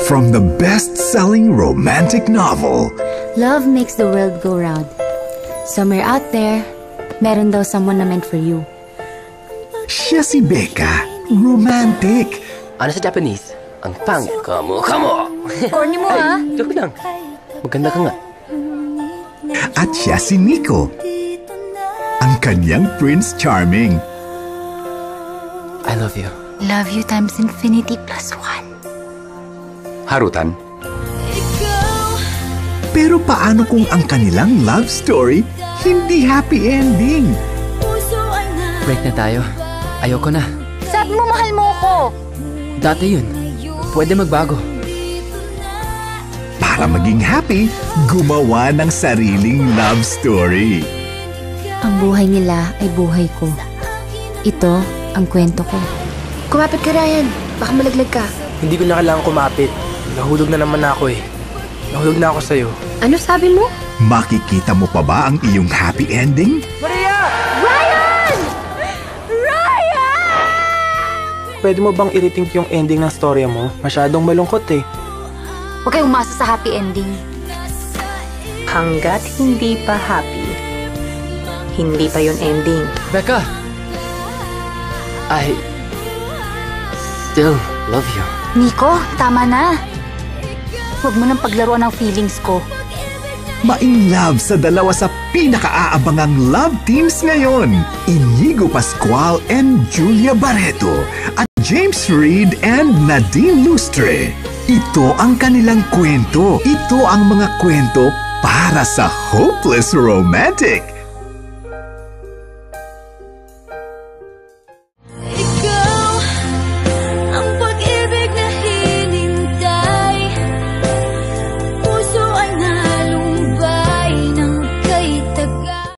From the best-selling romantic novel, Love makes the world go round. Somewhere out there, meron daw someone na meant for you. siya si Becca, romantic. Ano sa Japanese? Ang pangit. Kamo! Corny mo, ha? Joke lang. Maganda ka nga. At siya si Nico, ang kanyang Prince Charming. I love you. Love you times infinity plus one. Harutan? Pero paano kung ang kanilang love story hindi happy ending? Break na tayo. Ayoko na. Sabi mo mahal mo ko. Dati yun. Pwede magbago. Para maging happy, gumawa ng sariling love story. Ang buhay nila ay buhay ko. Ito ang kwento ko. Kumapit ka, Ryan. Baka malaglag ka. Hindi ko na kailangan kumapit. Nahulog na naman ako eh. Nahulog na ako sa'yo. Ano sabi mo? Makikita mo pa ba ang iyong happy ending? Maria! Ryan! Ryan! Pwede mo bang i-rethink yung ending ng storya mo? Masyadong malungkot eh. Huwag kayong umasa sa happy ending. Hanggat hindi pa happy, hindi pa yun ending. Becca! I still love you. Nico, tama na. Huwag mo nang paglaruan ng feelings ko. Ma-in love sa dalawa sa pinaka-aabangang love teams ngayon. Inigo Pascual and Julia Barreto at James Reid and Nadine Lustre. Ito ang kanilang kwento. Ito ang mga kwento para sa hopeless romantic.